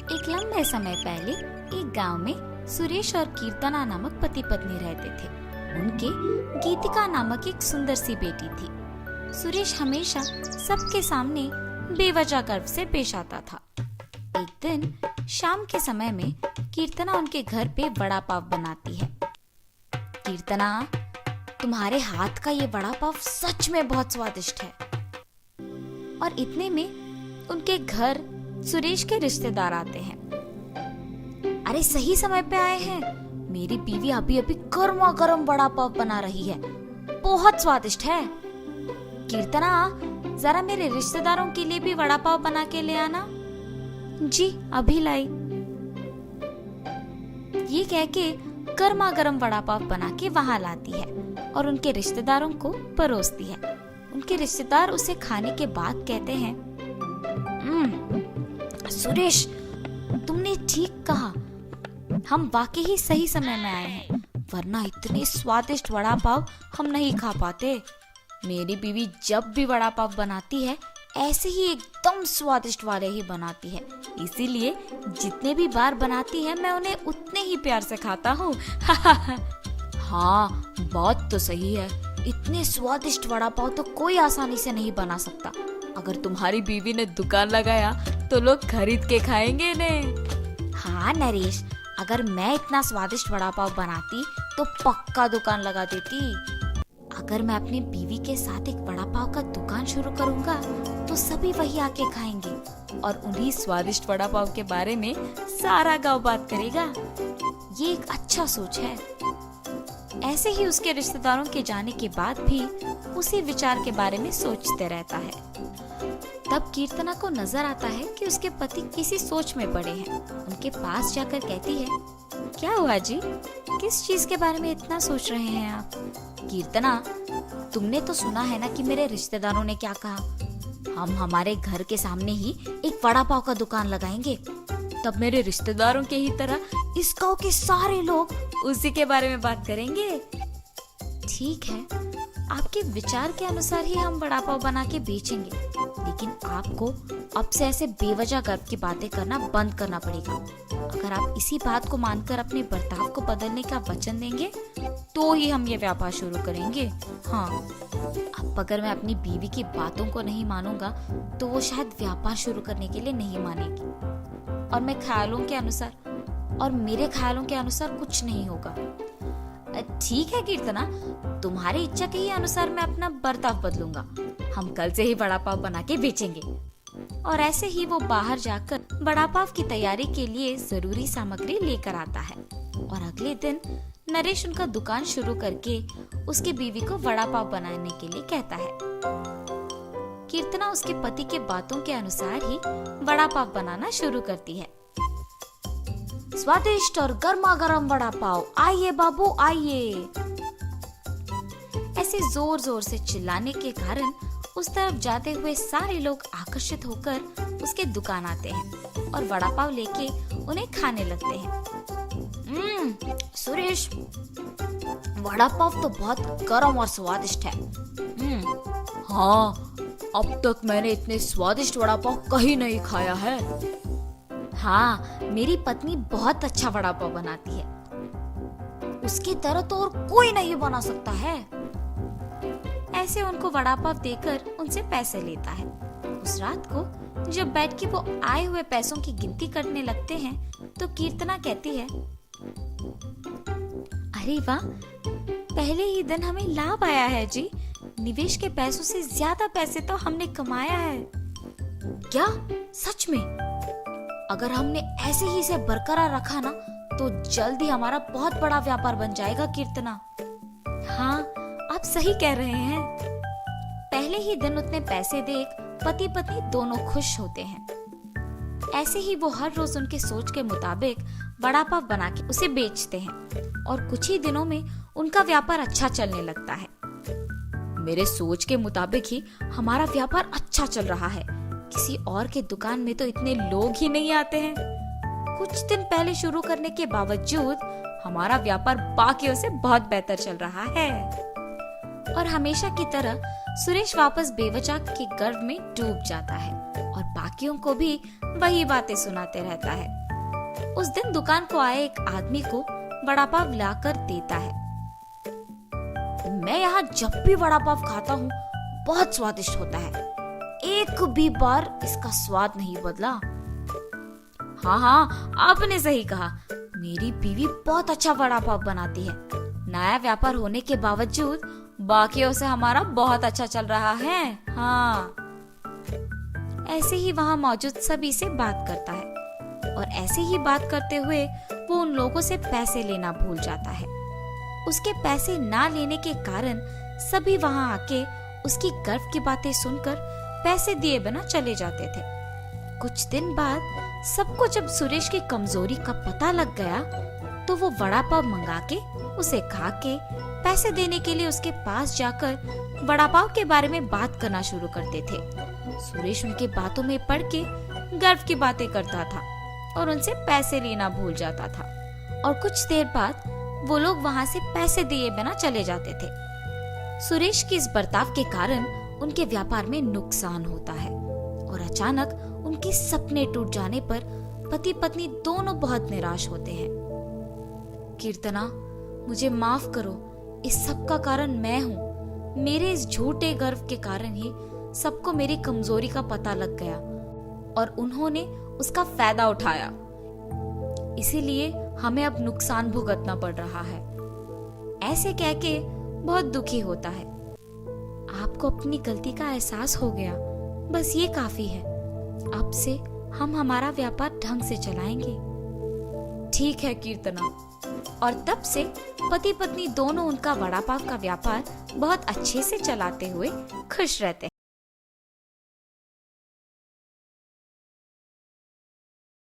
एक लंबे समय पहले एक गांव में सुरेश और कीर्तना नामक पति पत्नी रहते थे। उनके गीतिका नामक एक सुंदर सी बेटी थी। सुरेश हमेशा सबके सामने बेवजह गर्व से पेश आता था। एक दिन शाम के समय में कीर्तना उनके घर पे वड़ा पाव बनाती है। कीर्तना, तुम्हारे हाथ का ये वड़ा पाव सच में बहुत स्वादिष्ट है। और इतने में उनके घर सुरेश के रिश्तेदार आते हैं। अरे सही समय पे आए हैं, मेरी बीवी अभी अभी गर्मा गर्म वड़ा पाव बना रही है, बहुत स्वादिष्ट है। कीर्तना, जरा मेरे रिश्तेदारों के लिए भी वड़ा पाव बना के ले आना। जी अभी लाई। ये कह के गर्मा गर्म वड़ा पाव बना के वहां लाती है और उनके रिश्तेदारों को परोसती है। उनके रिश्तेदार उसे खाने के बाद कहते हैं, सुरेश, तुमने ठीक कहा, हम वाकई ही सही समय में आए हैं, वरना इतने स्वादिष्ट वड़ा पाव हम नहीं खा पाते। मेरी बीवी जब भी वड़ा पाव बनाती है ऐसे ही एकदम स्वादिष्ट वाले ही बनाती है, इसीलिए जितने भी बार बनाती है मैं उन्हें उतने ही प्यार से खाता हूँ। हाँ, बात तो सही है, इतने स्वादिष्ट वड़ा पाव तो कोई आसानी से नहीं बना सकता। अगर तुम्हारी बीवी ने दुकान लगाया तो लोग खरीद के खाएंगे ने। हाँ नरेश, अगर मैं इतना स्वादिष्ट वड़ा पाव बनाती तो पक्का दुकान लगा देती। अगर मैं अपनी बीवी के साथ एक वड़ा पाव का दुकान शुरू करूंगा तो सभी वही आके खाएंगे और उन्हीं स्वादिष्ट वड़ा पाव के बारे में सारा गांव बात करेगा। ये एक अच्छा सोच है। ऐसे ही उसके रिश्तेदारों के जाने के बाद भी उसी विचार के बारे में सोचते रहता है। तब कीर्तना को नजर आता है कि उसके पति किसी सोच में पड़े हैं। उनके पास जाकर कहती है, क्या हुआ जी, किस चीज के बारे में इतना सोच रहे हैं आप? कीर्तना, तुमने तो सुना है ना कि मेरे रिश्तेदारों ने क्या कहा, हम हमारे घर के सामने ही एक वड़ा पाव का दुकान लगाएंगे। तब मेरे रिश्तेदारों के ही तरह इस गांव के सारे लोग उसी के बारे में बात करेंगे। ठीक है, आपके विचार के अनुसार ही हम वड़ा पाव बना के बेचेंगे, लेकिन आपको अब से ऐसे बेवजह गर्व की बातें करना बंद करना पड़ेगा। अगर आप इसी बात को मानकर अपने बर्ताव को बदलने का वचन देंगे तो ही हम ये व्यापार शुरू करेंगे। हाँ, अब अगर मैं अपनी बीवी की बातों को नहीं मानूंगा तो वो शायद व्यापार शुरू करने के लिए नहीं मानेगी और मेरे ख्यालों के अनुसार कुछ नहीं होगा। ठीक है कीर्तना, तुम्हारी इच्छा के ही अनुसार मैं अपना बर्ताव बदलूंगा। हम कल से ही वड़ा पाव बना के बेचेंगे। और ऐसे ही वो बाहर जाकर वड़ा पाव की तैयारी के लिए जरूरी सामग्री लेकर आता है और अगले दिन नरेश उनका दुकान शुरू करके उसके बीवी को वड़ा पाव बनाने के लिए कहता है। कीर्तना उसके पति के बातों के अनुसार ही वड़ा पाव बनाना शुरू करती है। स्वादिष्ट और गर्मा गर्म वड़ा पाव, आइए बाबू आइए। ऐसे जोर जोर से चिल्लाने के कारण उस तरफ जाते हुए सारे लोग आकर्षित होकर उसके दुकान आते हैं और वड़ा पाव लेके उन्हें खाने लगते हैं। सुरेश, वड़ा पाव तो बहुत गर्म और स्वादिष्ट है। हाँ, अब तक मैंने इतने स्वादिष्ट वड़ा पाव कहीं नहीं खाया है। हाँ, मेरी पत्नी बहुत अच्छा वड़ा पाव बनाती है, उसकी तरह तो और कोई नहीं बना सकता है। ऐसे उनको वड़ा पाव देकर उनसे पैसे लेता है। उस रात को जब बैठ के वो आए हुए पैसों की गिनती करने लगते हैं तो कीर्तना कहती है, अरे वाह, पहले ही दिन हमें लाभ आया है जी। निवेश के पैसों से ज्यादा पैसे तो हमने कमाया है। क्या सच में? अगर हमने ऐसे ही इसे बरकरार रखा ना तो जल्द ही हमारा बहुत बड़ा व्यापार बन जाएगा कीर्तना। हाँ, आप सही कह रहे हैं। पहले ही दिन उतने पैसे देख पति पत्नी दोनों खुश होते हैं। ऐसे ही वो हर रोज उनके सोच के मुताबिक वड़ा पाव बना के उसे बेचते हैं और कुछ ही दिनों में उनका व्यापार अच्छा चलने लगता है। मेरे सोच के मुताबिक ही हमारा व्यापार अच्छा चल रहा है, किसी और के दुकान में तो इतने लोग ही नहीं आते हैं। कुछ दिन पहले शुरू करने के बावजूद हमारा व्यापार बाकियों से बहुत बेहतर चल रहा है। और हमेशा की तरह सुरेश वापस बेवजह के गर्व में डूब जाता है और बाकियों को भी वही बातें सुनाते रहता है। उस दिन दुकान को आए एक आदमी को वड़ा पाव लाकर देता है। मैं यहाँ जब भी वड़ा पाव खाता हूँ बहुत स्वादिष्ट होता है, एक भी बार इसका स्वाद नहीं बदला। हाँ, आपने सही कहा, मेरी बीवी बहुत अच्छा वड़ा पाव बनाती है। नया व्यापार होने के बावजूद बाकियों से हमारा बहुत अच्छा चल रहा है। हाँ। ऐसे ही वहाँ मौजूद सभी से बात करता है और ऐसे ही बात करते हुए वो उन लोगों से पैसे लेना भूल जाता है। उसके पैसे ना लेने के कारण सभी वहाँ आके उसकी गर्व की बातें सुनकर पैसे दिए बिना चले जाते थे। कुछ दिन बाद सबको जब सुरेश की कमजोरी का पता लग गया तो वो वड़ा पाव मंगा के उसे खा के पैसे देने के लिए उसके पास जाकर वड़ा पाव के बारे में बात करना शुरू करते थे। सुरेश उनकी बातों में पड़ के गर्व की बातें करता था और उनसे पैसे लेना भूल जाता था और कुछ देर बाद वो लोग वहाँ से पैसे दिए बिना चले जाते थे। सुरेश के इस बर्ताव के कारण उनके व्यापार में नुकसान होता है और अचानक उनके सपने टूट जाने पर पति पत्नी दोनों बहुत निराश होते हैं। कीर्तना, मुझे माफ करो, इस सब का कारण मैं हूँ। मेरे इस झूठे गर्व के कारण ही सबको मेरी कमजोरी का पता लग गया और उन्होंने उसका फायदा उठाया। इसीलिए हमें अब नुकसान भुगतना पड़ रहा है। ऐसे कह के बहुत दुखी होता है। आपको अपनी गलती का एहसास हो गया, बस ये काफी है। अब से हम हमारा व्यापार ढंग से चलाएंगे। ठीक है कीर्तना। और तब से पति पत्नी दोनों उनका वड़ा पाव का व्यापार बहुत अच्छे से चलाते हुए खुश रहते हैं।